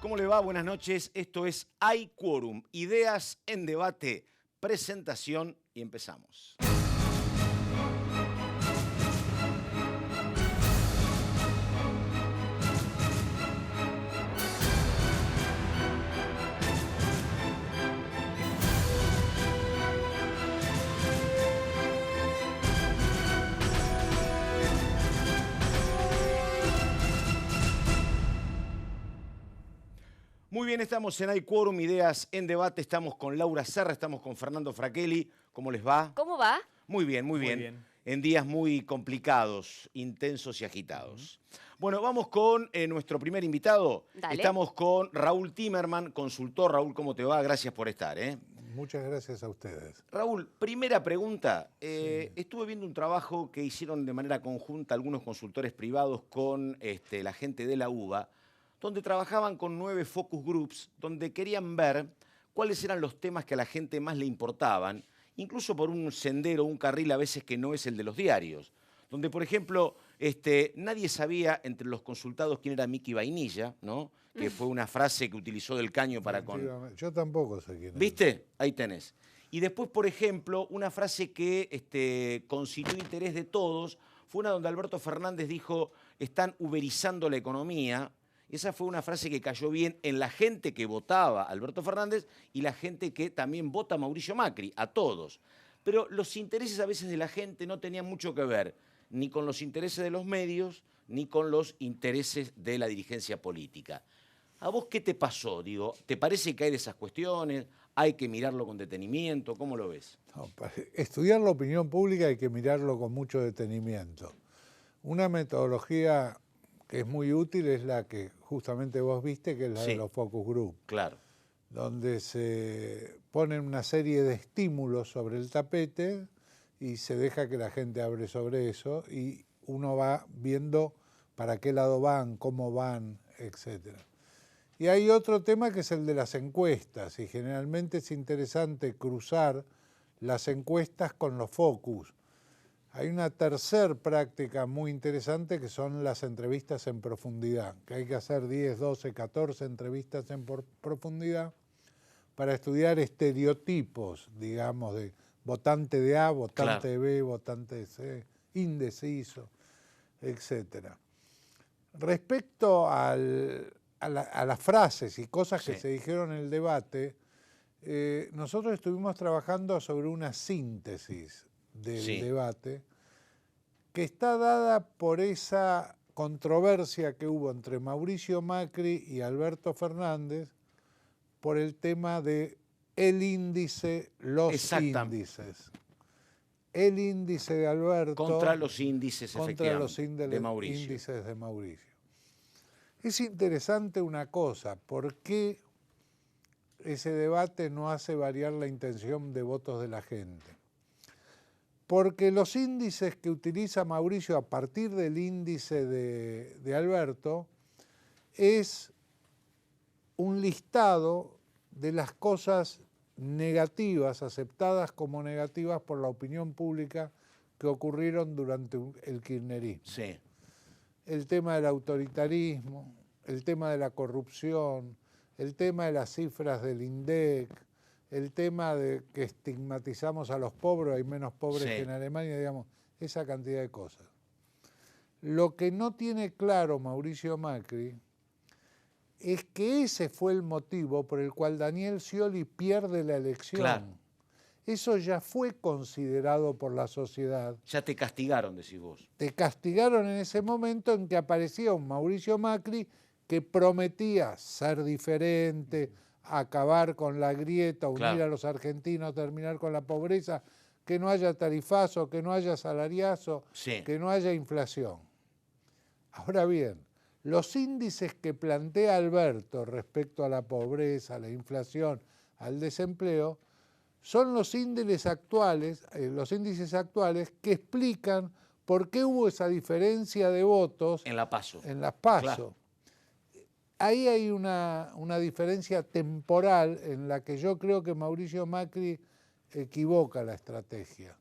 ¿Cómo le va? Buenas noches. Esto es Hay Quórum. Ideas en debate, presentación y empezamos. Muy bien, estamos en Hay Quórum, Ideas en Debate. Estamos con Laura Serra, estamos con Fernando Fraquelli. ¿Cómo les va? ¿Cómo va? Muy bien, muy bien. En días muy complicados, intensos y agitados. Bueno, vamos con nuestro primer invitado. Dale. Estamos con Raúl Timerman, consultor. Raúl, ¿cómo te va? Gracias por estar. Muchas gracias a ustedes. Raúl, primera pregunta. Estuve viendo un trabajo que hicieron de manera conjunta algunos consultores privados con la gente de la UBA, donde trabajaban con 9 focus groups, donde querían ver cuáles eran los temas que a la gente más le importaban, incluso por un sendero, un carril a veces que no es el de los diarios. Donde, por ejemplo, nadie sabía entre los consultados quién era Mickey Vainilla, ¿no? Que fue una frase que utilizó Del Caño para con... Yo tampoco sé quién es. ¿Viste? Ahí tenés. Y después, por ejemplo, una frase que concilió interés de todos fue una donde Alberto Fernández dijo: están uberizando la economía. Esa fue una frase que cayó bien en la gente que votaba a Alberto Fernández y la gente que también vota a Mauricio Macri, a todos. Pero los intereses a veces de la gente no tenían mucho que ver ni con los intereses de los medios ni con los intereses de la dirigencia política. ¿A vos qué te pasó? Digo, ¿te parece que hay de esas cuestiones? ¿Hay que mirarlo con detenimiento? ¿Cómo lo ves? No, para estudiar la opinión pública hay que mirarlo con mucho detenimiento. Una metodología que es muy útil es la que justamente vos viste, que es la de los focus group. Claro. Donde se ponen una serie de estímulos sobre el tapete y se deja que la gente hable sobre eso y uno va viendo para qué lado van, cómo van, etcétera. Y hay otro tema que es el de las encuestas, y generalmente es interesante cruzar las encuestas con los focus. Hay una tercera práctica muy interesante que son las entrevistas en profundidad, que hay que hacer 10, 12, 14 entrevistas en profundidad para estudiar estereotipos, digamos, de votante de A, votante de B, votante de C, indeciso, etcétera. Respecto a las frases y cosas que se dijeron en el debate, nosotros estuvimos trabajando sobre una síntesis del debate que está dada por esa controversia que hubo entre Mauricio Macri y Alberto Fernández por el tema de el índice, los índices. El índice de Alberto contra los índices, contra los de Mauricio. índices de Mauricio. Es interesante una cosa, ¿por qué ese debate no hace variar la intención de votos de la gente? Porque los índices que utiliza Mauricio a partir del índice de Alberto es un listado de las cosas negativas, aceptadas como negativas por la opinión pública que ocurrieron durante el kirchnerismo. Sí. El tema del autoritarismo, el tema de la corrupción, el tema de las cifras del INDEC, el tema de que estigmatizamos a los pobres, hay menos pobres que en Alemania, digamos, esa cantidad de cosas. Lo que no tiene claro Mauricio Macri es que ese fue el motivo por el cual Daniel Scioli pierde la elección. Claro. Eso ya fue considerado por la sociedad. Ya te castigaron, decís vos. Te castigaron en ese momento en que aparecía un Mauricio Macri que prometía ser diferente, acabar con la grieta, unir a los argentinos, terminar con la pobreza, que no haya tarifazo, que no haya salariazo, que no haya inflación. Ahora bien, los índices que plantea Alberto respecto a la pobreza, a la inflación, al desempleo, son los índices actuales que explican por qué hubo esa diferencia de votos en la PASO. En las PASO. Claro. Ahí hay una diferencia temporal en la que yo creo que Mauricio Macri equivoca la estrategia.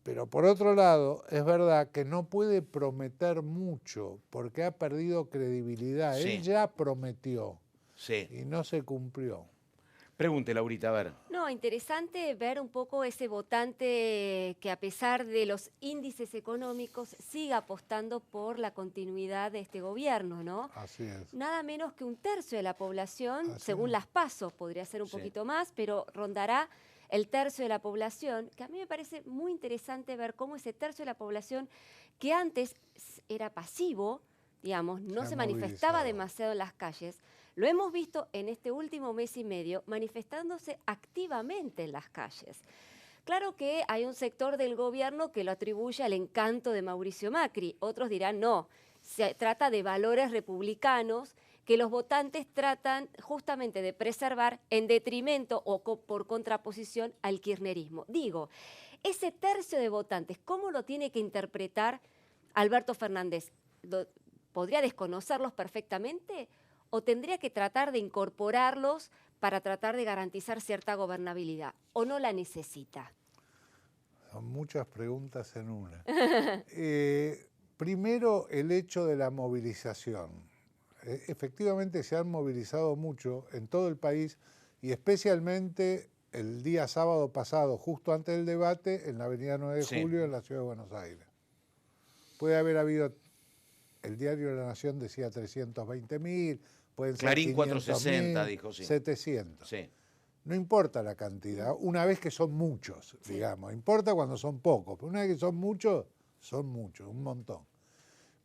Pero por otro lado, es verdad que no puede prometer mucho porque ha perdido credibilidad. Sí. Él ya prometió. Sí. y no se cumplió. Pregunte, Laurita, a ver. No, interesante ver un poco ese votante que a pesar de los índices económicos siga apostando por la continuidad de este gobierno, ¿no? Así es. Nada menos que un tercio de la población, Así según es. las PASO, podría ser un Sí. poquito más, pero rondará el tercio de la población, que a mí me parece muy interesante ver cómo ese tercio de la población que antes era pasivo, digamos, no se manifestaba movilizado. demasiado en las calles, lo hemos visto en este último mes y medio manifestándose activamente en las calles. Claro que hay un sector del gobierno que lo atribuye al encanto de Mauricio Macri. Otros dirán no, se trata de valores republicanos que los votantes tratan justamente de preservar en detrimento o por contraposición al kirchnerismo. Digo, ese tercio de votantes, ¿cómo lo tiene que interpretar Alberto Fernández? ¿Podría desconocerlos perfectamente o tendría que tratar de incorporarlos para tratar de garantizar cierta gobernabilidad? ¿O no la necesita? Son muchas preguntas en una. Primero, el hecho de la movilización. Efectivamente se han movilizado mucho en todo el país y especialmente el día sábado pasado, justo antes del debate, en la avenida 9 de Sí. Julio, en la ciudad de Buenos Aires. Puede haber habido, el diario de La Nación decía 320.000, pueden ser Clarín 500.000, 460, dijo, sí. 700. Sí. No importa la cantidad, una vez que son muchos, Sí. digamos. Importa cuando son pocos, pero una vez que son muchos, un montón.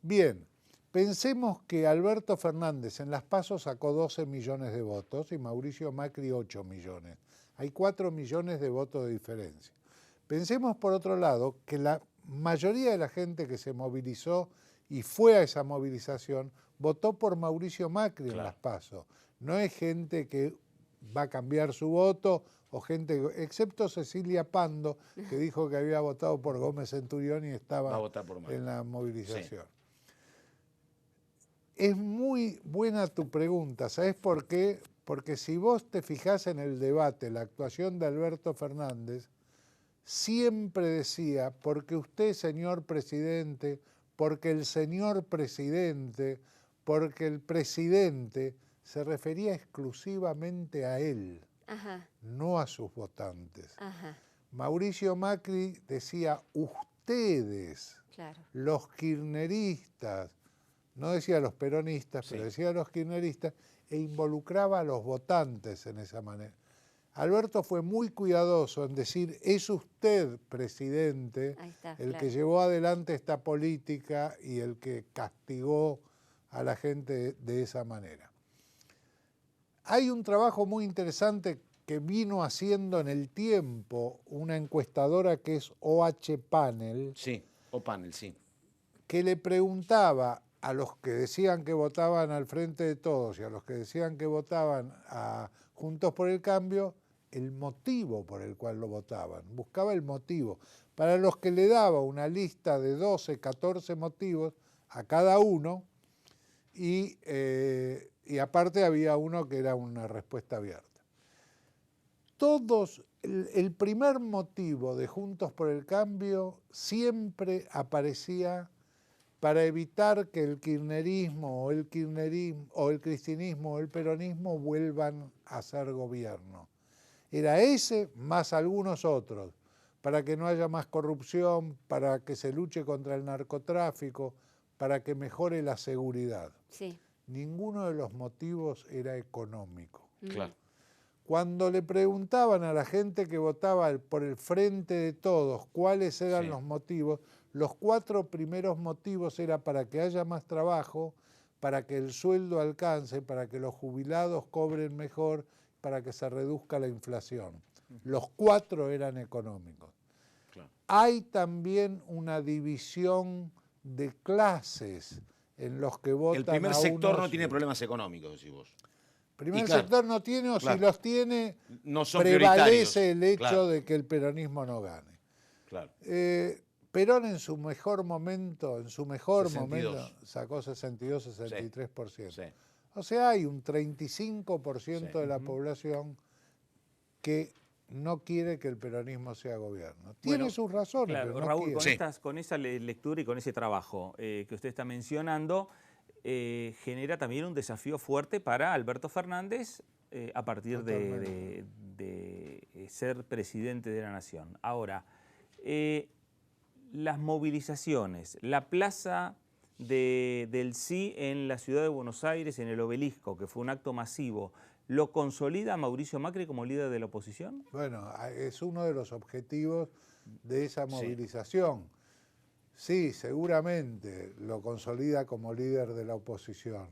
Bien, pensemos que Alberto Fernández en las PASO sacó 12 millones de votos y Mauricio Macri 8 millones. Hay 4 millones de votos de diferencia. Pensemos por otro lado que la mayoría de la gente que se movilizó y fue a esa movilización votó por Mauricio Macri en Claro. las PASO. No es gente que va a cambiar su voto o gente, excepto Cecilia Pando, que dijo que había votado por Gómez Centurión y Va a estaba votar por Macri. en la movilización. Es muy buena tu pregunta, ¿sabes por qué? Porque si vos te fijás en el debate, la actuación de Alberto Fernández, siempre decía, porque usted, señor presidente, porque el señor presidente, porque el presidente, se refería exclusivamente a él, Ajá, no a sus votantes. ajá, Mauricio Macri decía, ustedes, claro. los kirchneristas, no decía los peronistas, Sí. pero decía los kirchneristas, e involucraba a los votantes en esa manera. Alberto fue muy cuidadoso en decir, es usted, presidente, Ahí está, el claro. que llevó adelante esta política y el que castigó a la gente de esa manera. Hay un trabajo muy interesante que vino haciendo en el tiempo una encuestadora que es OH Panel, Sí, o panel, sí. que le preguntaba a los que decían que votaban al Frente de Todos y a los que decían que votaban a Juntos por el Cambio, el motivo por el cual lo votaban. Buscaba el motivo. Para los que le daba una lista de 12, 14 motivos a cada uno y aparte había uno que era una respuesta abierta. Todos, el primer motivo de Juntos por el Cambio siempre aparecía para evitar que el kirchnerismo o el cristinismo o el peronismo vuelvan a ser gobierno. Era ese más algunos otros, para que no haya más corrupción, para que se luche contra el narcotráfico, para que mejore la seguridad. Sí. Ninguno de los motivos era económico. Claro. Cuando le preguntaban a la gente que votaba por el Frente de Todos cuáles eran Sí. los motivos, los 4 primeros motivos era para que haya más trabajo, para que el sueldo alcance, para que los jubilados cobren mejor, para que se reduzca la inflación. Los 4 eran económicos. Claro. Hay también una división de clases en los que votan El primer a sector unos no tiene y- problemas económicos, decís vos. Primer Y claro, sector no tiene, o claro. si los tiene, No son prioritarios. prevalece el hecho Claro, de que el peronismo no gane. claro. Perón en su mejor momento, 62. momento, sacó 62, 63%. Sí. O sea, hay un 35% Sí. de la población que no quiere que el peronismo sea gobierno. Tiene Bueno, sus razones, Claro, pero no Raúl, quiere. Sí. con esa lectura y con ese trabajo que usted está mencionando, genera también un desafío fuerte para Alberto Fernández a partir de ser presidente de la Nación. Ahora, las movilizaciones, la plaza del sí en la ciudad de Buenos Aires, en el Obelisco, que fue un acto masivo, ¿lo consolida a Mauricio Macri como líder de la oposición? Bueno, es uno de los objetivos de esa movilización. Sí, seguramente lo consolida como líder de la oposición.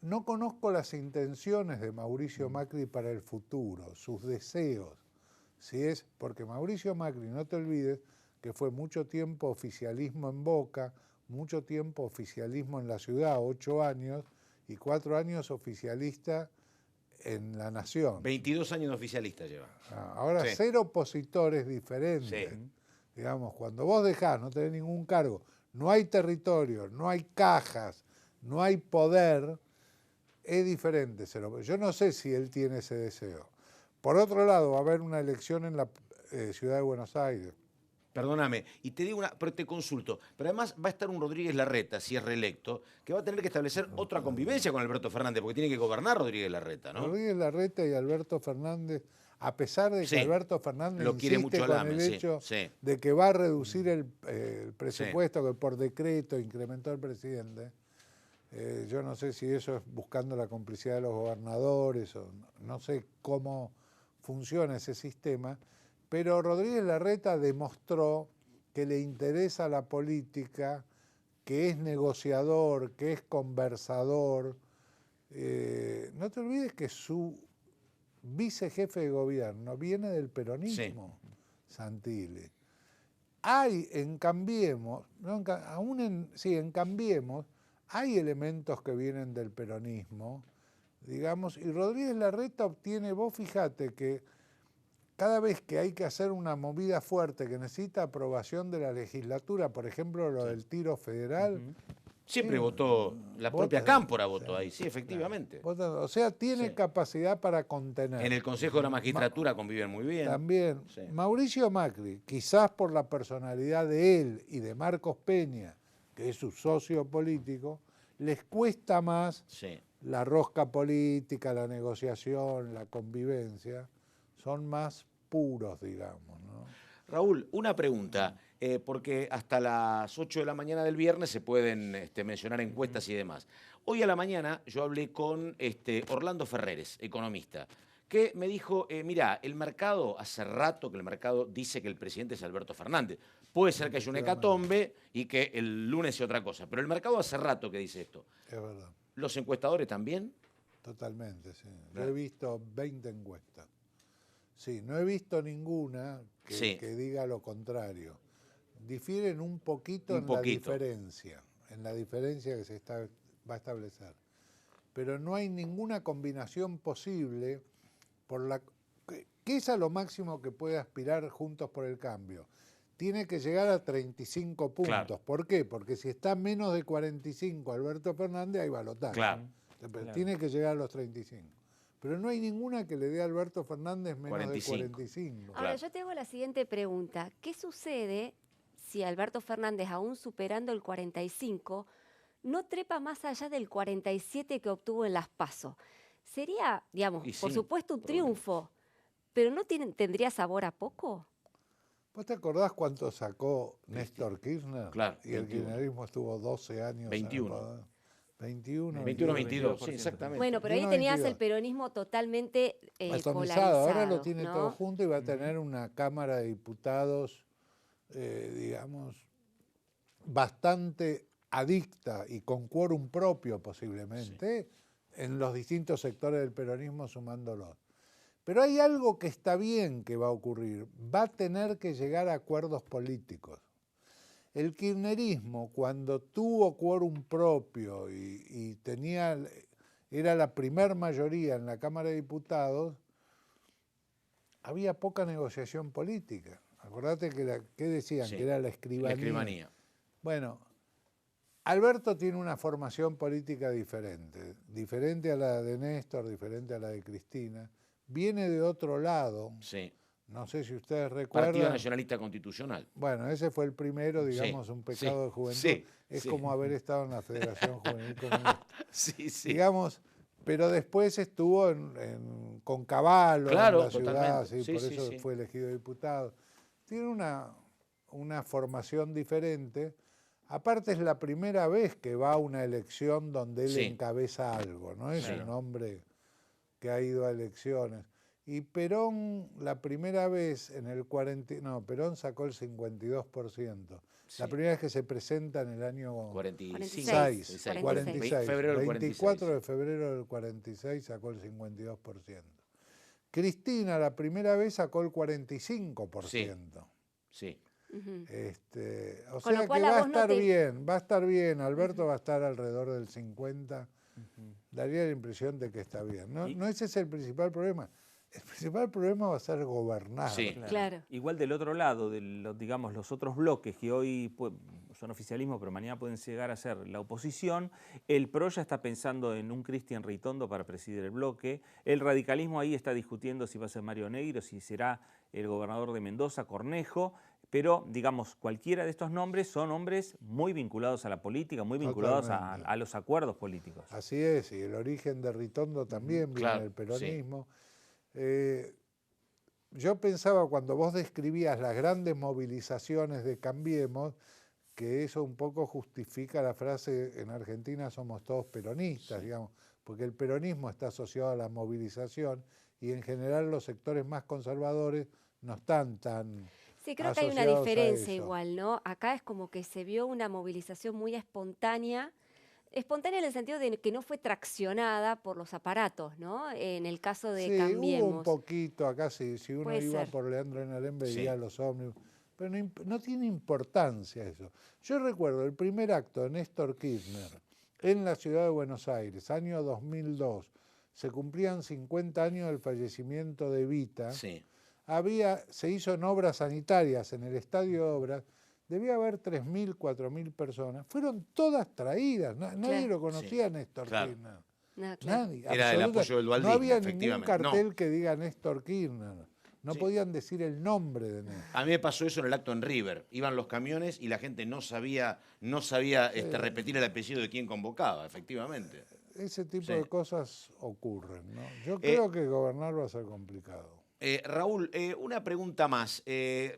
No conozco las intenciones de Mauricio Macri para el futuro, sus deseos. Si es porque Mauricio Macri, no te olvides, que fue mucho tiempo oficialismo en Boca, mucho tiempo oficialismo en la ciudad, 8 años, y 4 años oficialista en la Nación. 22 años de oficialista lleva. Ahora, Sí. ser opositores diferentes. Sí. Digamos, cuando vos dejás, no tenés ningún cargo, no hay territorio, no hay cajas, no hay poder, es diferente. Yo no sé si él tiene ese deseo. Por otro lado, va a haber una elección en la ciudad de Buenos Aires. Perdóname, y te digo pero te consulto, pero además va a estar un Rodríguez Larreta, si es reelecto, que va a tener que establecer otra convivencia con Alberto Fernández, porque tiene que gobernar Rodríguez Larreta, ¿no? Rodríguez Larreta y Alberto Fernández, a pesar de que Sí, Alberto Fernández lo quiere insiste mucho con Lamen, el sí, hecho sí. de que va a reducir el presupuesto que por decreto incrementó el presidente, yo no sé si eso es buscando la complicidad de los gobernadores o no sé cómo funciona ese sistema, pero Rodríguez Larreta demostró que le interesa la política, que es negociador, que es conversador. No te olvides que su vicejefe de gobierno viene del peronismo, Santilli. Hay en Cambiemos, no, en Cambiemos, hay elementos que vienen del peronismo, digamos, y Rodríguez Larreta obtiene, vos fíjate que cada vez que hay que hacer una movida fuerte que necesita aprobación de la legislatura, por ejemplo, lo del tiro federal. Siempre votó, la propia Cámpora votó ahí, sí, efectivamente. O sea, tiene capacidad para contener. En el Consejo de la Magistratura conviven muy bien. También, Mauricio Macri, quizás por la personalidad de él y de Marcos Peña, que es su socio político, les cuesta más la rosca política, la negociación, la convivencia. Son más puros, digamos, ¿no? Raúl, una pregunta, porque hasta las 8 de la mañana del viernes se pueden mencionar encuestas y demás. Hoy a la mañana yo hablé con Orlando Ferreres, economista, que me dijo, mirá, el mercado, hace rato que el mercado dice que el presidente es Alberto Fernández. Puede ser que haya una hecatombe y que el lunes sea otra cosa, pero el mercado hace rato que dice esto. Es verdad. ¿Los encuestadores también? Totalmente, sí. Yo he visto 20 encuestas. Sí, no he visto ninguna que diga lo contrario. Difieren un poquito en la diferencia que se va a establecer. Pero no hay ninguna combinación posible que es a lo máximo que puede aspirar Juntos por el Cambio. Tiene que llegar a 35 puntos. Claro. ¿Por qué? Porque si está menos de 45 Alberto Fernández, hay balotaje. Claro. Tiene que llegar a los 35. Pero no hay ninguna que le dé a Alberto Fernández menos 45. De 45. Ahora, yo te hago la siguiente pregunta. ¿Qué sucede si Alberto Fernández, aún superando el 45, no trepa más allá del 47 que obtuvo en las PASO? Sería, digamos, por supuesto un triunfo, pero ¿no tendría sabor a poco? ¿Vos te acordás cuánto sacó Néstor Kirchner? Claro. Y el kirchnerismo estuvo 12 años. 21. 22, sí, exactamente. Bueno, pero ahí tenías el peronismo totalmente polarizado. Ahora lo tiene todo junto y va a tener una Cámara de Diputados, digamos, bastante adicta y con quórum propio posiblemente, en los distintos sectores del peronismo sumándolos. Pero hay algo que está bien que va a ocurrir. Va a tener que llegar a acuerdos políticos. El kirchnerismo, cuando tuvo quórum propio y era la primer mayoría en la Cámara de Diputados, había poca negociación política. Acordate que decían que era la escribanía. La escribanía. Bueno, Alberto tiene una formación política diferente a la de Néstor, diferente a la de Cristina. Viene de otro lado, No sé si ustedes Partido recuerdan. Nacionalista Constitucional. Bueno, ese fue el primero, digamos, Sí, un pecado sí, de juventud. sí, Es sí. como haber estado en la Federación Juvenil Comunista. Sí, sí. Digamos, pero después estuvo con Cavallo Claro, en la ciudad, totalmente. sí, por Sí, eso sí. fue elegido diputado. Tiene una formación diferente. Aparte es la primera vez que va a una elección donde él Sí. encabeza algo, no es Claro. un hombre que ha ido a elecciones. Y Perón, la primera vez en el 40, no, Perón sacó el 52%. Sí. La primera vez que se presenta en el año 46. 46, Febrero del 24 46. de febrero del 46 sacó el 52%. Cristina la primera vez sacó el 45%. Sí. Ujú. O Con lo sea cual que a va a vos no estar te- bien, va a estar bien. Alberto va a estar alrededor del 50%. Daría la impresión de que está bien. No, Y- no ese es el principal problema. El principal problema va a ser gobernar. Sí. Claro. Igual del otro lado, digamos, los otros bloques que hoy son oficialismo, pero mañana pueden llegar a ser la oposición, el PRO ya está pensando en un Cristian Ritondo para presidir el bloque, el radicalismo ahí está discutiendo si va a ser Mario Negro, si será el gobernador de Mendoza, Cornejo, pero, digamos, cualquiera de estos nombres son hombres muy vinculados a la política, muy vinculados Totalmente. a los acuerdos políticos. Así es, y el origen de Ritondo también viene Claro, del peronismo. Yo pensaba cuando vos describías las grandes movilizaciones de Cambiemos, que eso un poco justifica la frase en Argentina somos todos peronistas, digamos, porque el peronismo está asociado a la movilización y en general los sectores más conservadores no están tan Sí, creo que hay una asociados a diferencia eso. igual, ¿no? Acá es como que se vio una movilización muy espontánea en el sentido de que no fue traccionada por los aparatos, ¿no? En el caso de Sí, hubo un Cambiemos. poquito acá, si uno Puede iba ser. por Leandro en Alem veía Sí. los ómnibus, pero no tiene importancia eso. Yo recuerdo el primer acto de Néstor Kirchner en la ciudad de Buenos Aires, año 2002, se cumplían 50 años del fallecimiento de Evita, Sí. se hizo en obras sanitarias, en el estadio de obras, debía haber 3.000, 4.000 personas, fueron todas traídas, nadie Claro. lo conocía a Néstor claro. Kirchner. No, claro. Nadie, Era el absoluta- apoyo del no dualdismo, había ningún efectivamente. cartel No. que diga Néstor Kirchner. No Sí. podían decir el nombre de Néstor. A mí me pasó eso en el acto en River. Iban los camiones y la gente no sabía repetir el apellido de quien convocaba, efectivamente. Ese tipo Sí. de cosas ocurren, ¿no? Yo creo que gobernar va a ser complicado. Raúl, una pregunta más.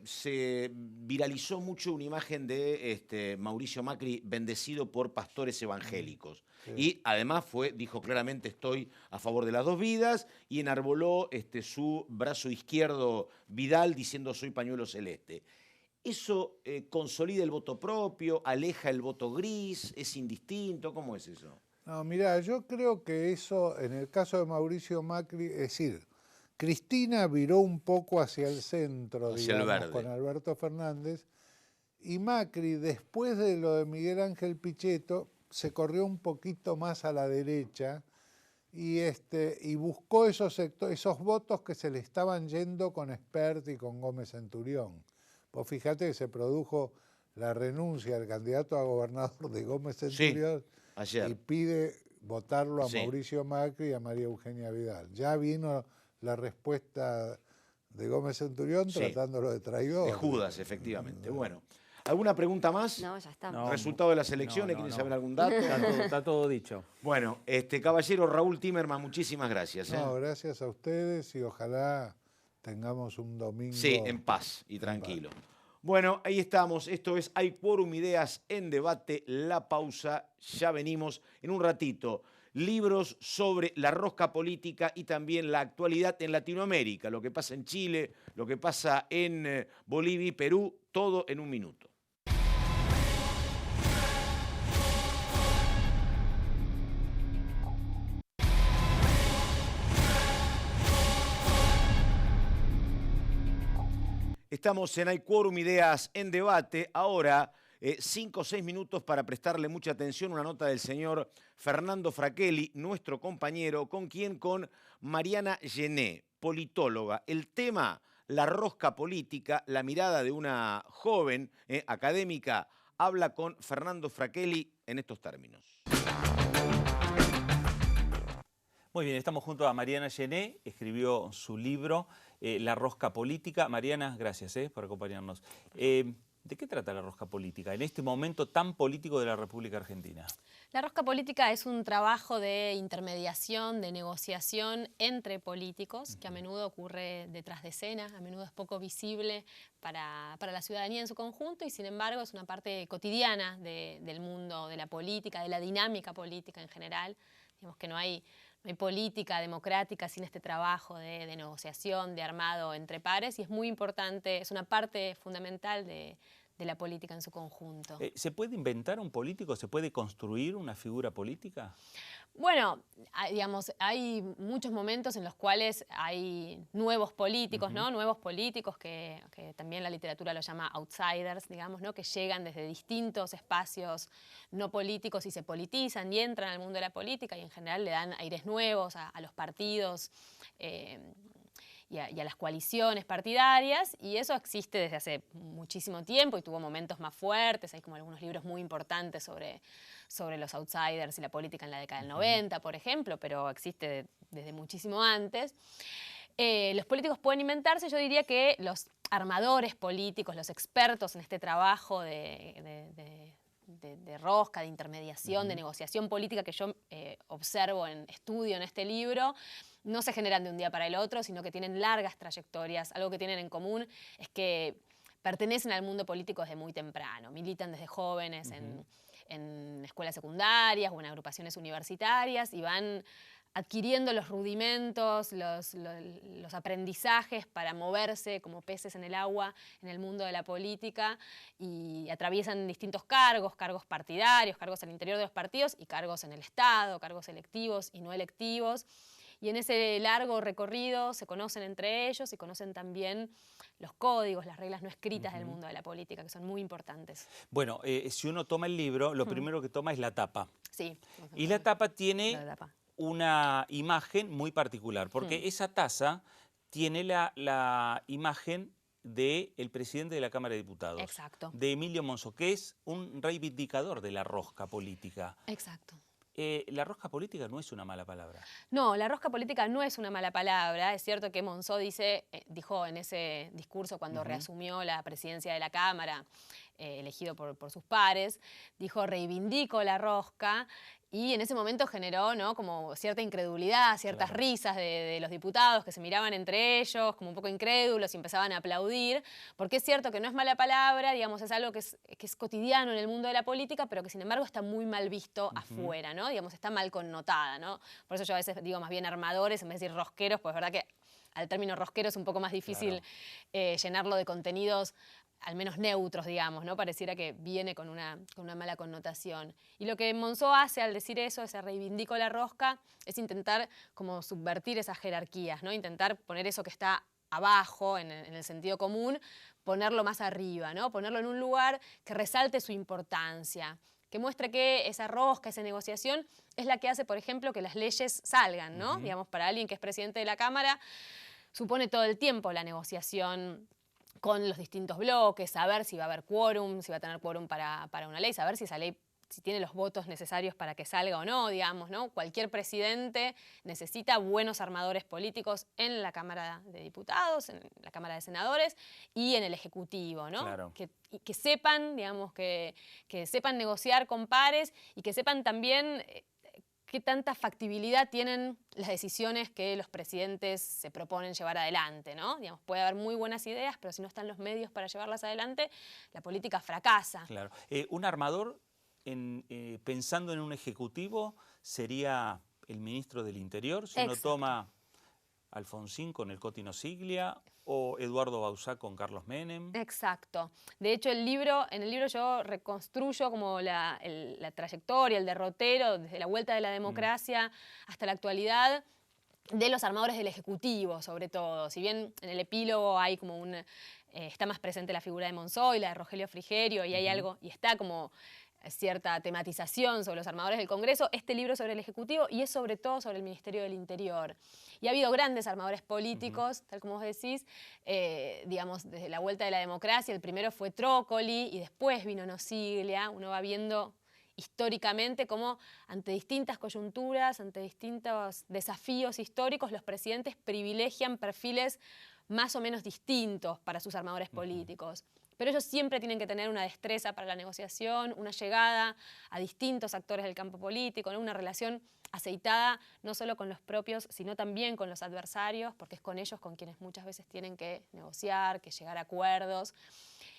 Se viralizó mucho una imagen de Mauricio Macri bendecido por pastores evangélicos. Sí. Y además dijo claramente estoy a favor de las dos vidas y enarboló su brazo izquierdo Vidal diciendo soy pañuelo celeste. ¿Eso consolida el voto propio, aleja el voto gris, es indistinto? ¿Cómo es eso? No, mirá, yo creo que eso, en el caso de Mauricio Macri, es decir, Cristina viró un poco hacia el centro, Hacia el digamos, verde. con Alberto Fernández, y Macri, después de lo de Miguel Ángel Pichetto, se corrió un poquito más a la derecha y buscó esos votos que se le estaban yendo con Espert y con Gómez Centurión. Pues fíjate que se produjo la renuncia del candidato a gobernador de Gómez Centurión y Ayer. pide votarlo a Sí. Mauricio Macri y a María Eugenia Vidal. Ya vino la respuesta de Gómez Centurión Sí. tratándolo de traidor. De Judas, efectivamente. Bueno, ¿alguna pregunta más? No, ya estamos. No. ¿Resultado de las elecciones? No, ¿Quieren no. saber algún dato? Está todo dicho. Bueno, caballero Raúl Timerman, muchísimas gracias. No, gracias a ustedes y ojalá tengamos un domingo. Sí, en paz y tranquilo. Bueno, ahí estamos. Esto es Hay Quórum, Ideas en Debate. La pausa. Ya venimos en un ratito. Libros sobre la rosca política y también la actualidad en Latinoamérica. Lo que pasa en Chile, lo que pasa en Bolivia y Perú. Todo en un minuto. Estamos en Hay Quórum, Ideas en Debate. Ahora, 5 o 6 minutos para prestarle mucha atención. Una nota del señor Fernando Fraquelli, nuestro compañero, con Mariana Gené, politóloga. El tema, la rosca política, la mirada de una joven académica, habla con Fernando Fraquelli en estos términos. Muy bien, estamos junto a Mariana Gené, escribió su libro La Rosca Política. Mariana, gracias por acompañarnos. ¿De qué trata La Rosca Política en este momento tan político de la República Argentina? La rosca política es un trabajo de intermediación, de negociación entre políticos, que a menudo ocurre detrás de escena, a menudo es poco visible para la ciudadanía en su conjunto y sin embargo es una parte cotidiana del mundo de la política, de la dinámica política en general. Digamos que no hay política democrática sin este trabajo de negociación, de armado entre pares y es muy importante, es una parte fundamental de la política en su conjunto. ¿Se puede inventar un político? ¿Se puede construir una figura política? Bueno, digamos, hay muchos momentos en los cuales hay nuevos políticos, ¿no? Nuevos políticos que también la literatura lo llama outsiders, digamos, ¿no? Que llegan desde distintos espacios no políticos y se politizan y entran al mundo de la política y en general le dan aires nuevos a los partidos y a las coaliciones partidarias, y eso existe desde hace muchísimo tiempo y tuvo momentos más fuertes. Hay como algunos libros muy importantes sobre los outsiders y la política en la década del 90, por ejemplo, pero existe desde muchísimo antes. Los políticos pueden inventarse, yo diría que los armadores políticos, los expertos en este trabajo de rosca, de intermediación, de negociación política que yo observo, estudio en este libro, no se generan de un día para el otro, sino que tienen largas trayectorias. Algo que tienen en común es que pertenecen al mundo político desde muy temprano, militan desde jóvenes en escuelas secundarias o en agrupaciones universitarias y van adquiriendo los rudimentos, los aprendizajes para moverse como peces en el agua en el mundo de la política y atraviesan distintos cargos partidarios, cargos al interior de los partidos y cargos en el Estado, cargos electivos y no electivos. Y en ese largo recorrido se conocen entre ellos y conocen también los códigos, las reglas no escritas del mundo de la política, que son muy importantes. Bueno, si uno toma el libro, lo primero que toma es la tapa. Sí. Y la tapa tiene una imagen muy particular, porque esa taza tiene la imagen del presidente de la Cámara de Diputados. Exacto. De Emilio Monzó, que es un reivindicador de la rosca política. Exacto. La rosca política no es una mala palabra. No, la rosca política no es una mala palabra. Es cierto que Monzó dijo en ese discurso cuando reasumió la presidencia de la Cámara, elegido por sus pares, dijo reivindico la rosca y en ese momento generó, ¿no?, como cierta incredulidad, ciertas risas de los diputados que se miraban entre ellos como un poco incrédulos y empezaban a aplaudir, porque es cierto que no es mala palabra, digamos, es algo que es cotidiano en el mundo de la política, pero que sin embargo está muy mal visto afuera, ¿no? Digamos, está mal connotada, ¿no? Por eso yo a veces digo más bien armadores en vez de decir rosqueros, pues es verdad que al término rosquero es un poco más difícil llenarlo de contenidos al menos neutros, digamos, ¿no? Pareciera que viene con una mala connotación. Y lo que Monzó hace al decir eso, ese reivindico la rosca, es intentar como subvertir esas jerarquías, ¿no? Intentar poner eso que está abajo, en el sentido común, ponerlo más arriba, ¿no? Ponerlo en un lugar que resalte su importancia, que muestre que esa rosca, esa negociación, es la que hace, por ejemplo, que las leyes salgan, ¿no? Digamos, para alguien que es presidente de la Cámara, supone todo el tiempo la negociación con los distintos bloques, saber si va a haber quórum, si va a tener quórum para una ley, saber si esa ley si tiene los votos necesarios para que salga o no, digamos, ¿no? Cualquier presidente necesita buenos armadores políticos en la Cámara de Diputados, en la Cámara de Senadores y en el Ejecutivo, ¿no? Claro. Que sepan, digamos, que sepan negociar con pares y que sepan también qué tanta factibilidad tienen las decisiones que los presidentes se proponen llevar adelante, ¿no? Digamos, puede haber muy buenas ideas, pero si no están los medios para llevarlas adelante, la política fracasa. Claro. Un armador, pensando en un ejecutivo, sería el ministro del Interior, si uno toma Alfonsín con el Coti Nosiglia o Eduardo Bauzá con Carlos Menem. Exacto. De hecho, en el libro yo reconstruyo como la trayectoria, el derrotero, desde la vuelta de la democracia hasta la actualidad, de los armadores del Ejecutivo, sobre todo. Si bien en el epílogo hay como está más presente la figura de Monzó y la de Rogelio Frigerio, y hay algo, y está como cierta tematización sobre los armadores del Congreso, este libro es sobre el Ejecutivo y es sobre todo sobre el Ministerio del Interior. Y ha habido grandes armadores políticos, tal como vos decís, digamos, desde la vuelta de la democracia. El primero fue Trócoli y después vino Nosiglia. Uno va viendo históricamente cómo ante distintas coyunturas, ante distintos desafíos históricos, los presidentes privilegian perfiles más o menos distintos para sus armadores políticos. Pero ellos siempre tienen que tener una destreza para la negociación, una llegada a distintos actores del campo político, ¿no? Una relación aceitada no solo con los propios, sino también con los adversarios, porque es con ellos con quienes muchas veces tienen que negociar, que llegar a acuerdos,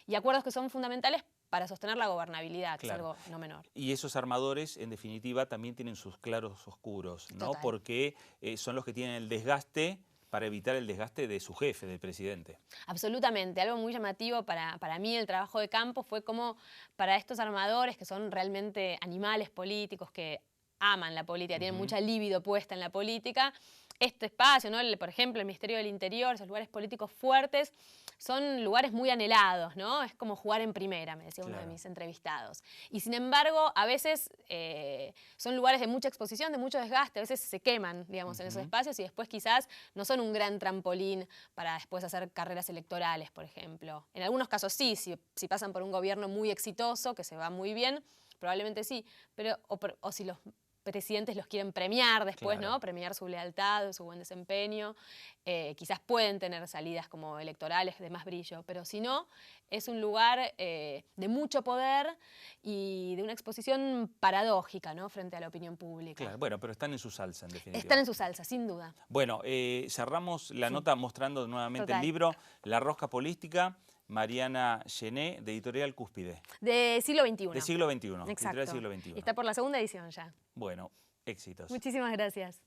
y acuerdos que son fundamentales para sostener la gobernabilidad, que Claro. es algo no menor. Y esos armadores, en definitiva, también tienen sus claros oscuros, ¿no? Total. Porque son los que tienen el desgaste para evitar el desgaste de su jefe, del presidente. Absolutamente. Algo muy llamativo para mí el trabajo de campo fue como para estos armadores, que son realmente animales políticos, que aman la política, tienen mucha libido puesta en la política, este espacio, ¿no? Por ejemplo, el Ministerio del Interior, esos lugares políticos fuertes, son lugares muy anhelados, ¿no? Es como jugar en primera, me decía uno de mis entrevistados. Y sin embargo, a veces son lugares de mucha exposición, de mucho desgaste, a veces se queman, digamos, en esos espacios y después quizás no son un gran trampolín para después hacer carreras electorales, por ejemplo. En algunos casos sí, si pasan por un gobierno muy exitoso, que se va muy bien, probablemente sí, pero o si los presidentes los quieren premiar después, Claro. ¿no? Premiar su lealtad, su buen desempeño. Quizás pueden tener salidas como electorales de más brillo, pero si no, es un lugar de mucho poder y de una exposición paradójica, ¿no? Frente a la opinión pública. Claro, bueno, pero están en su salsa, en definitiva. Están en su salsa, sin duda. Bueno, cerramos la nota mostrando nuevamente Total. el libro La Rosca Política, Mariana Gené, de Editorial Cúspide. De siglo XXI. De siglo XXI. Exacto. Editorial siglo XXI. Está por la segunda edición ya. Bueno, éxitos. Muchísimas gracias.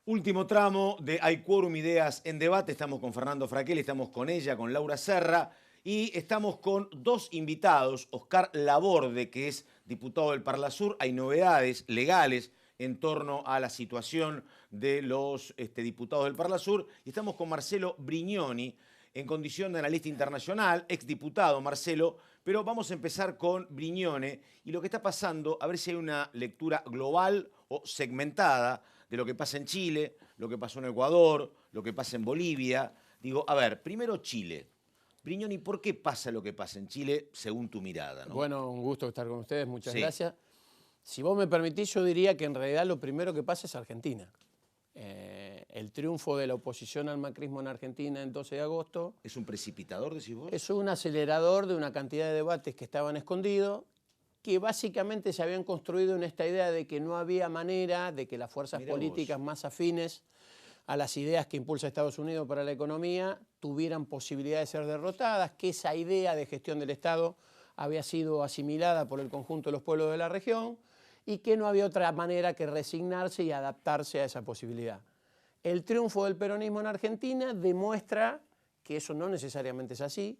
Último tramo de Hay Quórum, Ideas en Debate. Estamos con Fernando Fraquel, estamos con ella, con Laura Serra, y estamos con dos invitados. Oscar Laborde, que es diputado del Parlasur. Hay novedades legales en torno a la situación de los diputados del Parlasur. Y estamos con Marcelo Brignoni, en condición de analista internacional, exdiputado Marcelo, pero vamos a empezar con Brignone y lo que está pasando, a ver si hay una lectura global o segmentada de lo que pasa en Chile, lo que pasó en Ecuador, lo que pasa en Bolivia. Digo, a ver, primero Chile. Brignoni, ¿por qué pasa lo que pasa en Chile según tu mirada, ¿no? Bueno, un gusto estar con ustedes, muchas Sí. gracias. Si vos me permitís, yo diría que en realidad lo primero que pasa es Argentina. El triunfo de la oposición al macrismo en Argentina el 12 de agosto ¿Es un precipitador, decís vos? es un acelerador de una cantidad de debates que estaban escondidos, que básicamente se habían construido en esta idea de que no había manera de que las fuerzas Mirá políticas vos. más afines a las ideas que impulsa Estados Unidos para la economía tuvieran posibilidad de ser derrotadas, que esa idea de gestión del Estado había sido asimilada por el conjunto de los pueblos de la región y que no había otra manera que resignarse y adaptarse a esa posibilidad. El triunfo del peronismo en Argentina demuestra que eso no necesariamente es así.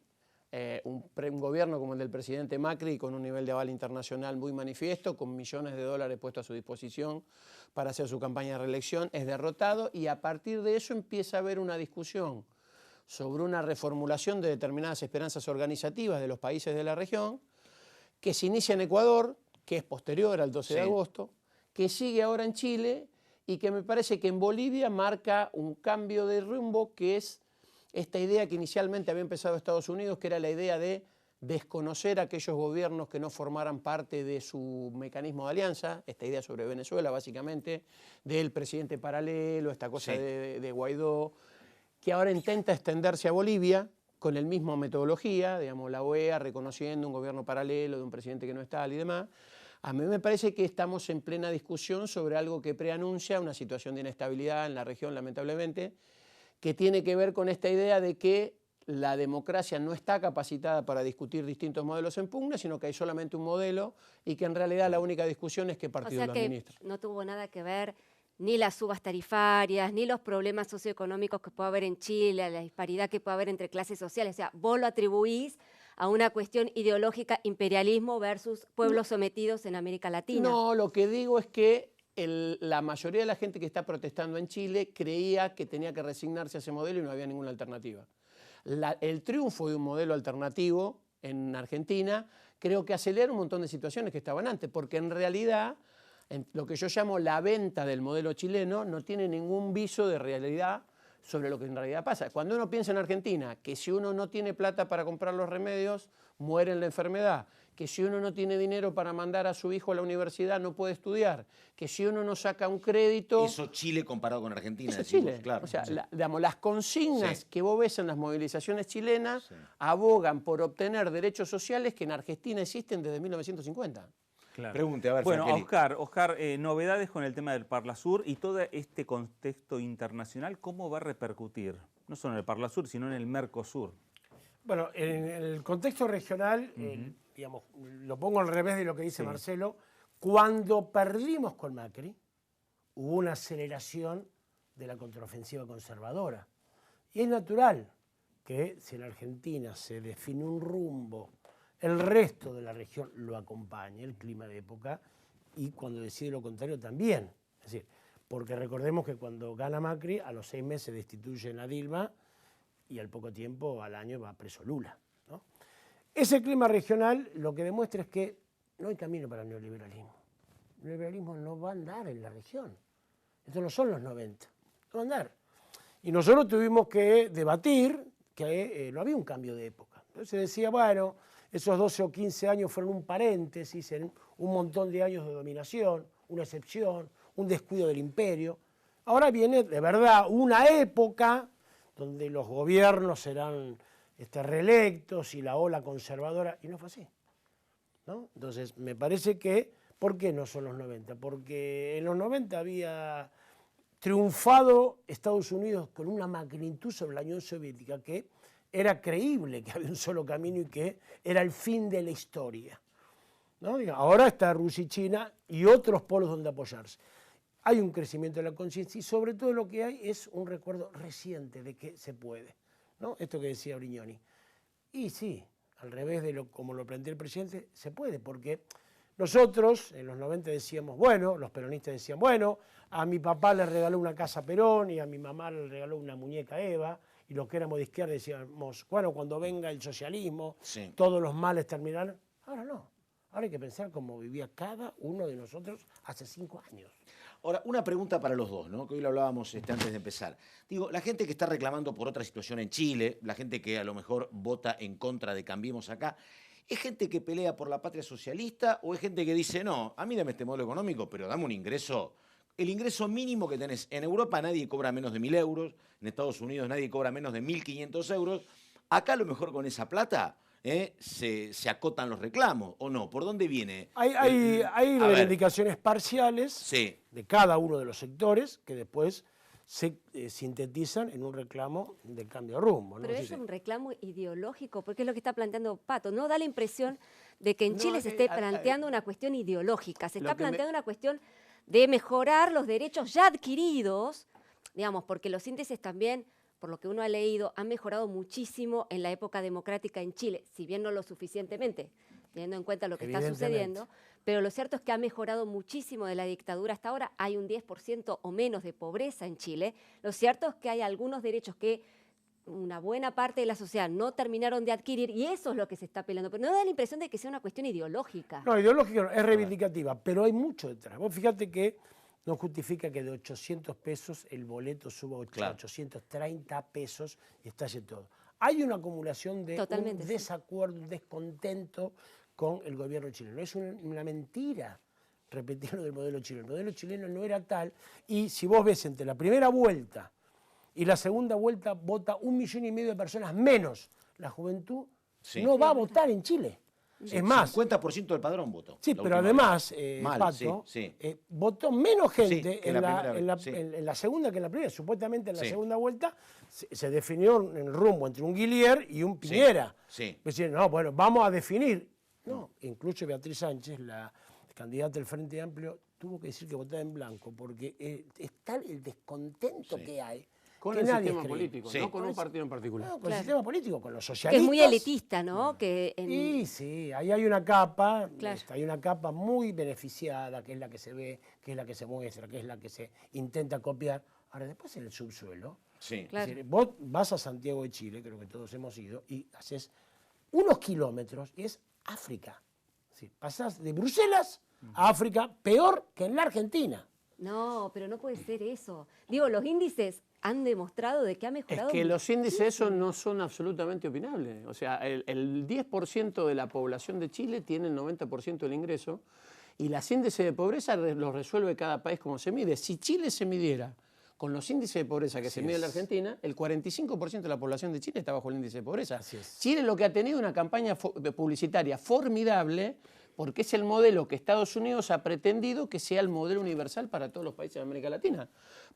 Un gobierno como el del presidente Macri, con un nivel de aval internacional muy manifiesto, con millones de dólares puestos a su disposición para hacer su campaña de reelección, es derrotado y a partir de eso empieza a haber una discusión sobre una reformulación de determinadas esperanzas organizativas de los países de la región, que se inicia en Ecuador, que es posterior al 12 de Sí. agosto, que sigue ahora en Chile y que me parece que en Bolivia marca un cambio de rumbo, que es esta idea que inicialmente había empezado Estados Unidos, que era la idea de desconocer a aquellos gobiernos que no formaran parte de su mecanismo de alianza, esta idea sobre Venezuela básicamente, del presidente paralelo, esta cosa Sí. de Guaidó, que ahora intenta extenderse a Bolivia con el mismo metodología, digamos, la OEA reconociendo un gobierno paralelo de un presidente que no es tal y demás. A mí me parece que estamos en plena discusión sobre algo que preanuncia una situación de inestabilidad en la región, lamentablemente, que tiene que ver con esta idea de que la democracia no está capacitada para discutir distintos modelos en pugna, sino que hay solamente un modelo y que en realidad la única discusión es qué O partido sea lo que administra. no tuvo nada que ver ni las subas tarifarias, ni los problemas socioeconómicos que puede haber en Chile, la disparidad que puede haber entre clases sociales. O sea, vos lo atribuís a una cuestión ideológica, imperialismo versus pueblos sometidos en América Latina. No, lo que digo es que la mayoría de la gente que está protestando en Chile creía que tenía que resignarse a ese modelo y no había ninguna alternativa. El triunfo de un modelo alternativo en Argentina creo que acelera un montón de situaciones que estaban antes, porque en realidad lo que yo llamo la venta del modelo chileno no tiene ningún viso de realidad, sobre lo que en realidad pasa. Cuando uno piensa en Argentina, que si uno no tiene plata para comprar los remedios, muere en la enfermedad, que si uno no tiene dinero para mandar a su hijo a la universidad, no puede estudiar, que si uno no saca un crédito... Eso Chile comparado con Argentina. Eso es decimos, Chile. claro. O sea, Sí. digamos, las consignas Sí. que vos ves en las movilizaciones chilenas Sí. abogan por obtener derechos sociales que en Argentina existen desde 1950. Claro. Pregunte, a ver, Bueno, Franchelli. Oscar, novedades con el tema del Parlasur y todo este contexto internacional, ¿cómo va a repercutir? No solo en el Parlasur, sino en el Mercosur. Bueno, en el contexto regional, digamos, lo pongo al revés de lo que dice Marcelo, cuando perdimos con Macri, hubo una aceleración de la contraofensiva conservadora. Y es natural que si en Argentina se define un rumbo, el resto de la región lo acompañe, el clima de época, y cuando decide lo contrario también. Es decir, porque recordemos que cuando gana Macri, a los 6 meses destituyen a Dilma y al poco tiempo, al año, va preso Lula, ¿no? Ese clima regional lo que demuestra es que no hay camino para el neoliberalismo. El neoliberalismo no va a andar en la región. Estos no son los 90, no va a andar. Y nosotros tuvimos que debatir que no había un cambio de época. Entonces decía, bueno, esos 12 o 15 años fueron un paréntesis en un montón de años de dominación, una excepción, un descuido del imperio. Ahora viene de verdad una época donde los gobiernos serán reelectos y la ola conservadora, y no fue así, ¿no? Entonces, me parece que, ¿por qué no son los 90? Porque en los 90 había triunfado Estados Unidos con una magnitud sobre la Unión Soviética que era creíble que había un solo camino y que era el fin de la historia, ¿no? Ahora está Rusia y China y otros polos donde apoyarse. Hay un crecimiento de la conciencia y sobre todo lo que hay es un recuerdo reciente de que se puede, ¿no? Esto que decía Brignoni. Y sí, al revés de como lo plantea el presidente, se puede, porque nosotros en los 90 decíamos, bueno, los peronistas decían, bueno, a mi papá le regaló una casa a Perón y a mi mamá le regaló una muñeca a Eva, y los que éramos de izquierda decíamos, bueno, cuando venga el socialismo, Sí. todos los males terminarán. Ahora no, ahora hay que pensar cómo vivía cada uno de nosotros hace 5 años. Ahora, una pregunta para los dos, ¿no? Que hoy lo hablábamos antes de empezar. Digo, la gente que está reclamando por otra situación en Chile, la gente que a lo mejor vota en contra de Cambiemos Acá, ¿es gente que pelea por la patria socialista o es gente que dice, no, a mí dame este modelo económico, pero dame un ingreso, el ingreso mínimo que tenés? En Europa nadie cobra menos de 1.000 euros, en Estados Unidos nadie cobra menos de 1.500 euros. Acá a lo mejor con esa plata se acotan los reclamos, ¿o no? ¿Por dónde viene? Hay A ver. reivindicaciones parciales Sí. de cada uno de los sectores que después se sintetizan en un reclamo de cambio de rumbo, ¿no? Pero Sí, es sí. un reclamo ideológico, porque es lo que está planteando Pato. No da la impresión de que en No, Chile se esté planteando una cuestión ideológica, se lo está que me- planteando una cuestión de mejorar los derechos ya adquiridos, digamos, porque los índices también, por lo que uno ha leído, han mejorado muchísimo en la época democrática en Chile, si bien no lo suficientemente, teniendo en cuenta lo que está Evidentemente. sucediendo, pero lo cierto es que ha mejorado muchísimo de la dictadura hasta ahora. Hay un 10% o menos de pobreza en Chile. Lo cierto es que hay algunos derechos que una buena parte de la sociedad no terminaron de adquirir y eso es lo que se está peleando. Pero no da la impresión de que sea una cuestión ideológica. No, ideológica no, es reivindicativa, pero hay mucho detrás. Vos fíjate que no justifica que de 800 pesos el boleto suba a Claro. 830 pesos y estalle todo. Hay una acumulación de Totalmente, un sí. desacuerdo, un descontento con el gobierno chileno. Es una mentira repetir lo del modelo chileno. El modelo chileno no era tal y si vos ves entre la primera vuelta y la segunda vuelta vota 1,5 millones de personas menos, la juventud Sí. no va a votar en Chile. Es más, 50% del padrón votó. sí, la pero última además, vez. Mal, Pato, sí. votó menos gente Sí, que en, la la, primera en la- vez, sí. en la segunda que en la primera. Supuestamente en la Sí. segunda vuelta se definió el rumbo entre un Guillier y un Piñera. sí. Decían, no, bueno, vamos a definir. No, incluso Beatriz Sánchez, la candidata del Frente Amplio, tuvo que decir que votaba en blanco, porque es tal el descontento que hay. Con que el nadie sistema escribe. político, Sí. no con un partido en particular. No, con Claro. el sistema político, con los Que socialistas. es muy elitista, ¿no? Que Sí, sí, ahí hay una capa, Claro. hay una capa muy beneficiada, que es la que se ve, que es la que se muestra, que es la que se intenta copiar. Ahora, después en el subsuelo, Sí. Claro. es decir, vos vas a Santiago de Chile, creo que todos hemos ido, y haces unos kilómetros y es África. Sí, pasás de Bruselas a África peor que en la Argentina. No, pero no puede ser eso. Digo, los índices han demostrado de que ha mejorado. Es que los índices esos no son absolutamente opinables. O sea, el 10% de la población de Chile tiene el 90% del ingreso y los índices de pobreza los resuelve cada país como se mide. Si Chile se midiera con los índices de pobreza que se mide en la Argentina, el 45% de la población de Chile está bajo el índice de pobreza. Chile lo que ha tenido una campaña publicitaria formidable porque es el modelo que Estados Unidos ha pretendido que sea el modelo universal para todos los países de América Latina.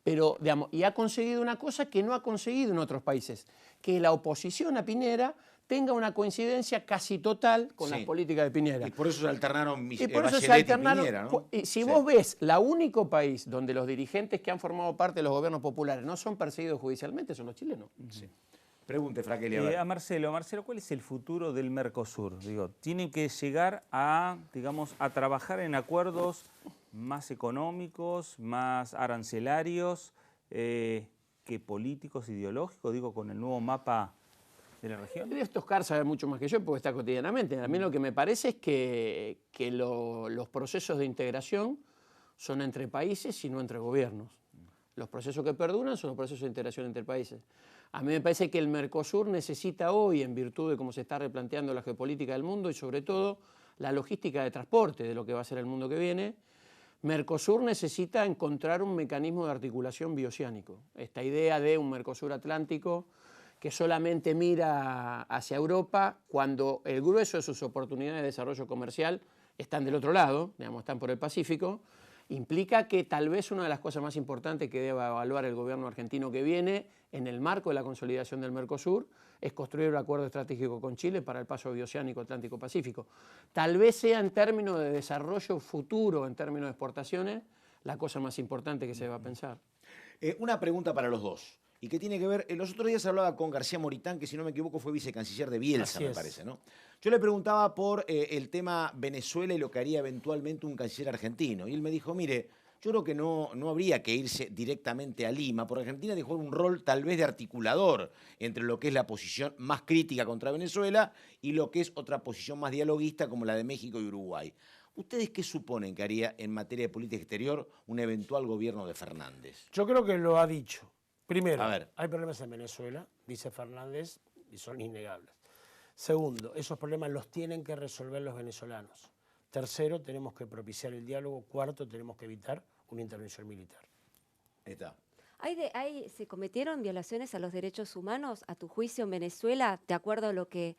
Pero, digamos, y ha conseguido una cosa que no ha conseguido en otros países, que la oposición a Piñera tenga una coincidencia casi total con las políticas de Piñera. Y por eso se alternaron Bachelet y Piñera, ¿no? Y si vos ves, el único país donde los dirigentes que han formado parte de los gobiernos populares no son perseguidos judicialmente son los chilenos. Sí. Pregunte, Fraquelli. A Marcelo, ¿cuál es el futuro del Mercosur? Digo, ¿tiene que llegar a, digamos, a trabajar en acuerdos más económicos, más arancelarios que políticos, ideológicos, digo, con el nuevo mapa de la región? Esto Oscar sabe mucho más que yo porque está cotidianamente. A mí lo que me parece es que los procesos de integración son entre países y no entre gobiernos. Los procesos que perduran son los procesos de integración entre países. A mí me parece que el Mercosur necesita hoy, en virtud de cómo se está replanteando la geopolítica del mundo y sobre todo la logística de transporte de lo que va a ser el mundo que viene, Mercosur necesita encontrar un mecanismo de articulación bioceánico. Esta idea de un Mercosur atlántico que solamente mira hacia Europa cuando el grueso de sus oportunidades de desarrollo comercial están del otro lado, digamos, están por el Pacífico, implica que tal vez una de las cosas más importantes que deba evaluar el gobierno argentino que viene en el marco de la consolidación del Mercosur es construir un acuerdo estratégico con Chile para el paso bioceánico Atlántico-Pacífico. Tal vez sea en términos de desarrollo futuro, en términos de exportaciones, la cosa más importante que se deba pensar. Una pregunta para los dos. Y que tiene que ver, los otros días hablaba con García Moritán, que si no me equivoco fue vicecanciller de Bielsa, me parece, ¿no? Yo le preguntaba por el tema Venezuela y lo que haría eventualmente un canciller argentino. Y él me dijo, mire, yo creo que no habría que irse directamente a Lima, porque Argentina dejó un rol tal vez de articulador entre lo que es la posición más crítica contra Venezuela y lo que es otra posición más dialoguista como la de México y Uruguay. ¿Ustedes qué suponen que haría en materia de política exterior un eventual gobierno de Fernández? Yo creo que lo ha dicho. Primero, hay problemas en Venezuela, dice Fernández, y son innegables. Segundo, esos problemas los tienen que resolver los venezolanos. Tercero, tenemos que propiciar el diálogo. Cuarto, tenemos que evitar una intervención militar. Está. ¿Se cometieron violaciones a los derechos humanos, a tu juicio, en Venezuela, de acuerdo a lo que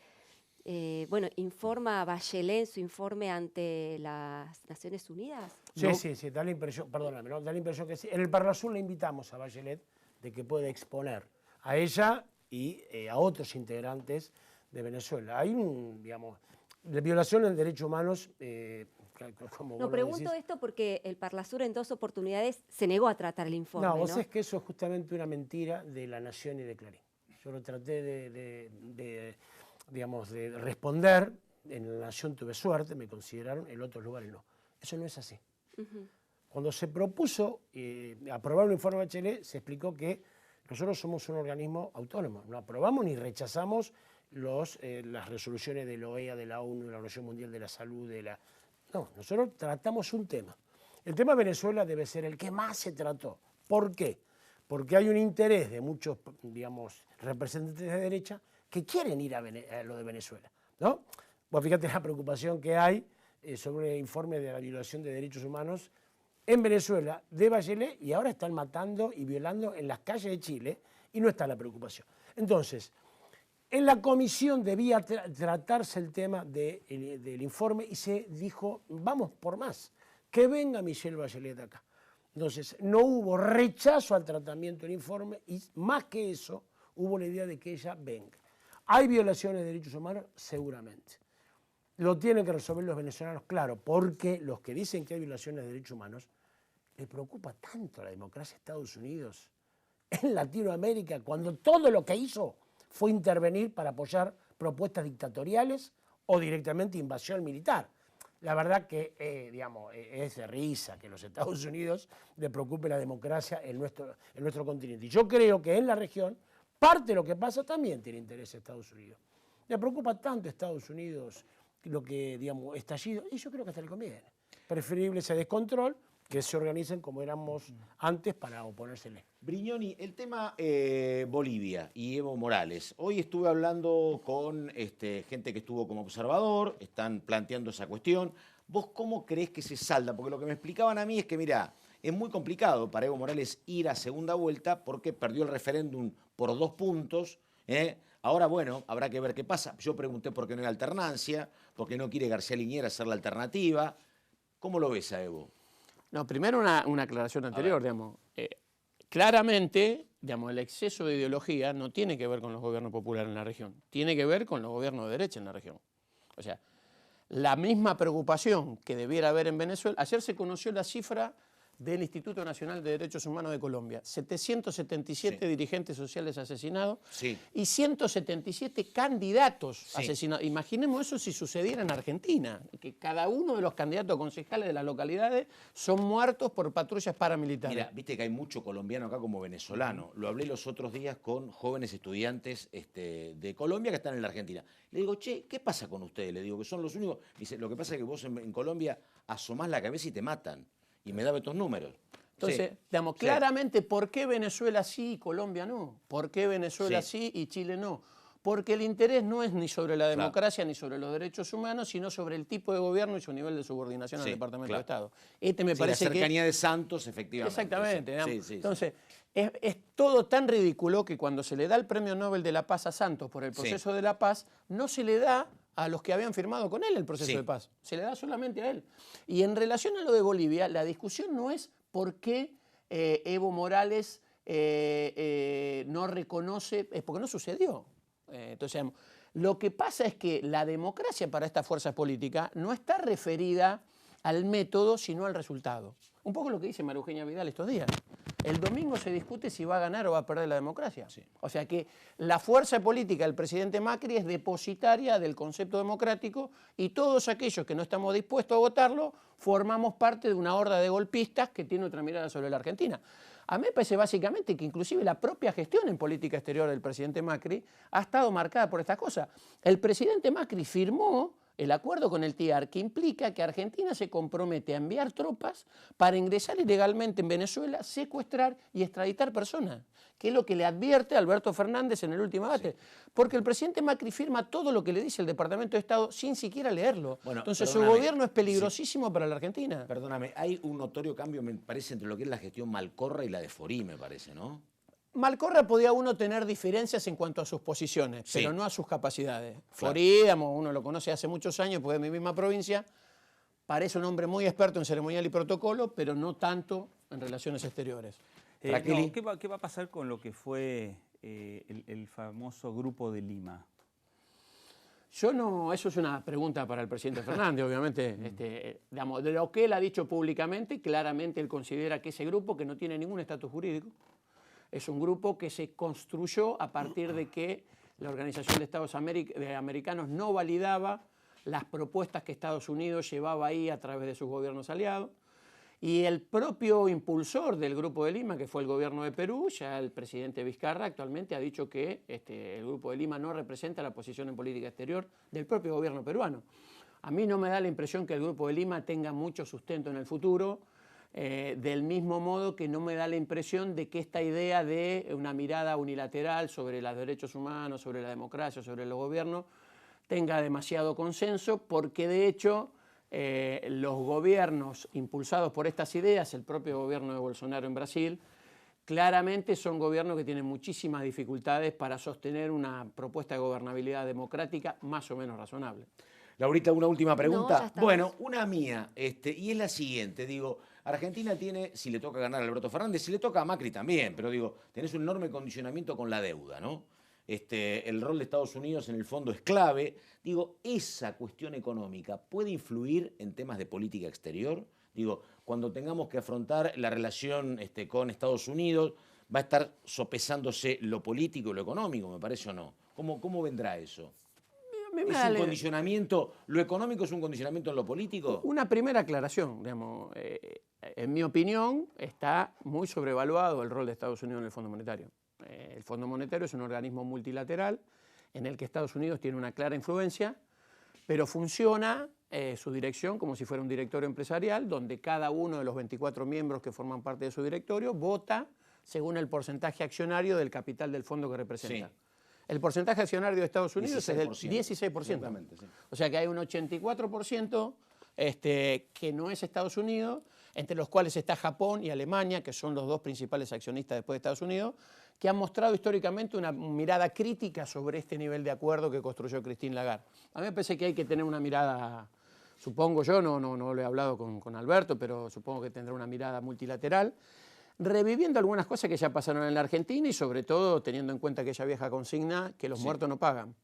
informa Bachelet en su informe ante las Naciones Unidas? Sí, da la impresión, perdóname, ¿no? Da la impresión que sí. En el Parlasur le invitamos a Bachelet de que pueda exponer a ella y a otros integrantes de Venezuela. Hay de violación de derechos humanos. No, pregunto esto porque el Parlasur en 2 oportunidades se negó a tratar el informe. No, vos sabés que eso es justamente una mentira de La Nación y de Clarín. Yo lo traté de responder. En La Nación tuve suerte, me consideraron, en otros lugares no. Eso no es así. Cuando se propuso aprobar un informe de Bachelet, se explicó que nosotros somos un organismo autónomo. No aprobamos ni rechazamos las resoluciones de la OEA, de la ONU, de la Organización Mundial de la Salud. No, nosotros tratamos un tema. El tema de Venezuela debe ser el que más se trató. ¿Por qué? Porque hay un interés de muchos, representantes de derecha que quieren ir a lo de Venezuela, ¿no? Vos fíjate la preocupación que hay sobre el informe de la violación de derechos humanos en Venezuela de Bachelet, y ahora están matando y violando en las calles de Chile y no está la preocupación. Entonces, en la comisión debía tratarse el tema del informe y se dijo, vamos por más, que venga Michelle Bachelet acá. Entonces, no hubo rechazo al tratamiento del informe y más que eso, hubo la idea de que ella venga. ¿Hay violaciones de derechos humanos? Seguramente. Lo tienen que resolver los venezolanos, claro, porque los que dicen que hay violaciones de derechos humanos les preocupa tanto la democracia de Estados Unidos en Latinoamérica, cuando todo lo que hizo fue intervenir para apoyar propuestas dictatoriales o directamente invasión militar. La verdad que es de risa que los Estados Unidos le preocupe la democracia en nuestro continente. Y yo creo que en la región, parte de lo que pasa también tiene interés a Estados Unidos. Le preocupa tanto a Estados Unidos lo que, estallido, y yo creo que hasta le conviene. Preferible ese descontrol que se organicen como éramos antes para oponérsele. Brignoni, el tema Bolivia y Evo Morales. Hoy estuve hablando con gente que estuvo como observador, están planteando esa cuestión. ¿Vos cómo creés que se salda? Porque lo que me explicaban a mí es que, mirá, es muy complicado para Evo Morales ir a segunda vuelta porque perdió el referéndum por 2 puntos. Ahora, bueno, habrá que ver qué pasa. Yo pregunté por qué no hay alternancia, por qué no quiere García Linera ser la alternativa. ¿Cómo lo ves a Evo? No, primero una aclaración anterior, digamos. Claramente, digamos, el exceso de ideología no tiene que ver con los gobiernos populares en la región, tiene que ver con los gobiernos de derecha en la región. O sea, la misma preocupación que debiera haber en Venezuela. Ayer se conoció la cifra del Instituto Nacional de Derechos Humanos de Colombia. 777 dirigentes sociales asesinados y 177 candidatos asesinados. Imaginemos eso si sucediera en Argentina, que cada uno de los candidatos concejales de las localidades son muertos por patrullas paramilitares. Mira, viste que hay mucho colombiano acá como venezolano. Lo hablé los otros días con jóvenes estudiantes de Colombia que están en la Argentina. Le digo, che, ¿qué pasa con ustedes? Le digo, que son los únicos. Dice, lo que pasa es que vos en Colombia asomás la cabeza y te matan. Y me daba estos números. Entonces, digamos, claramente, ¿por qué Venezuela sí y Colombia no? ¿Por qué Venezuela sí y Chile no? Porque el interés no es ni sobre la democracia ni sobre los derechos humanos, sino sobre el tipo de gobierno y su nivel de subordinación al Departamento de Estado. Me parece la cercanía de Santos, efectivamente. Exactamente. Entonces, es todo tan ridículo que cuando se le da el Premio Nobel de la Paz a Santos por el proceso de la paz, no se le da a los que habían firmado con él el proceso de paz. Se le da solamente a él. Y en relación a lo de Bolivia, la discusión no es por qué Evo Morales no reconoce, es porque no sucedió. Entonces, lo que pasa es que la democracia para estas fuerzas políticas no está referida al método, sino al resultado. Un poco lo que dice María Eugenia Vidal estos días. El domingo se discute si va a ganar o va a perder la democracia. O sea que la fuerza política del presidente Macri es depositaria del concepto democrático y todos aquellos que no estamos dispuestos a votarlo formamos parte de una horda de golpistas que tiene otra mirada sobre la Argentina. A mí me parece básicamente que inclusive la propia gestión en política exterior del presidente Macri ha estado marcada por estas cosas. El presidente Macri firmó el acuerdo con el TIAR, que implica que Argentina se compromete a enviar tropas para ingresar ilegalmente en Venezuela, secuestrar y extraditar personas, que es lo que le advierte Alberto Fernández en el último debate. Porque el presidente Macri firma todo lo que le dice el Departamento de Estado sin siquiera leerlo. Bueno, entonces su gobierno es peligrosísimo para la Argentina. Perdóname, hay un notorio cambio, me parece, entre lo que es la gestión Malcorra y la de Forí, me parece, ¿no? Malcorra podía uno tener diferencias en cuanto a sus posiciones, pero no a sus capacidades. Forí, uno lo conoce hace muchos años, porque es de mi misma provincia, parece un hombre muy experto en ceremonial y protocolo, pero no tanto en relaciones exteriores. ¿Qué va a pasar con lo que fue el famoso Grupo de Lima? Eso es una pregunta para el presidente Fernández, obviamente. Digamos, de lo que él ha dicho públicamente, claramente él considera que ese grupo, que no tiene ningún estatus jurídico, es un grupo que se construyó a partir de que la Organización de Estados Americanos no validaba las propuestas que Estados Unidos llevaba ahí a través de sus gobiernos aliados. Y el propio impulsor del Grupo de Lima, que fue el gobierno de Perú, ya el presidente Vizcarra actualmente ha dicho que el Grupo de Lima no representa la posición en política exterior del propio gobierno peruano. A mí no me da la impresión que el Grupo de Lima tenga mucho sustento en el futuro, del mismo modo que no me da la impresión de que esta idea de una mirada unilateral sobre los derechos humanos, sobre la democracia, sobre los gobiernos, tenga demasiado consenso, porque de hecho los gobiernos impulsados por estas ideas, el propio gobierno de Bolsonaro en Brasil, claramente son gobiernos que tienen muchísimas dificultades para sostener una propuesta de gobernabilidad democrática más o menos razonable. Laurita, una última pregunta. No, bueno, una mía, y es la siguiente, digo, Argentina tiene, si le toca ganar a Alberto Fernández, si le toca a Macri también, pero digo, tenés un enorme condicionamiento con la deuda, ¿no? El rol de Estados Unidos en el fondo es clave. Digo, ¿esa cuestión económica puede influir en temas de política exterior? Digo, cuando tengamos que afrontar la relación con Estados Unidos, ¿va a estar sopesándose lo político y lo económico, me parece o no? ¿Cómo vendrá eso? ¿Es un condicionamiento, lo económico es un condicionamiento en lo político? Una primera aclaración, digamos, en mi opinión está muy sobrevaluado el rol de Estados Unidos en el Fondo Monetario. El Fondo Monetario es un organismo multilateral en el que Estados Unidos tiene una clara influencia, pero funciona su dirección como si fuera un directorio empresarial, donde cada uno de los 24 miembros que forman parte de su directorio vota según el porcentaje accionario del capital del fondo que representa. Sí. El porcentaje accionario de Estados Unidos es del 16%. 16%. Exactamente, sí. O sea que hay un 84% que no es Estados Unidos, entre los cuales está Japón y Alemania, que son los dos principales accionistas después de Estados Unidos, que han mostrado históricamente una mirada crítica sobre este nivel de acuerdo que construyó Christine Lagarde. A mí me parece que hay que tener una mirada, supongo yo, no lo he hablado con Alberto, pero supongo que tendrá una mirada multilateral, reviviendo algunas cosas que ya pasaron en la Argentina y sobre todo teniendo en cuenta aquella vieja consigna que los muertos no pagan.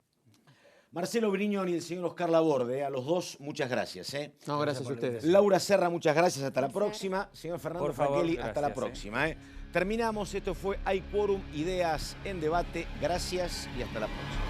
Marcelo Brignoni y el señor Oscar Laborde, a los dos, muchas gracias. No, gracias a ustedes. Laura Serra, muchas gracias, hasta la próxima. Señor Fernando Por favor, Franchelli, hasta la gracias, próxima. Terminamos, esto fue Hay Quórum, Ideas en Debate. Gracias y hasta la próxima.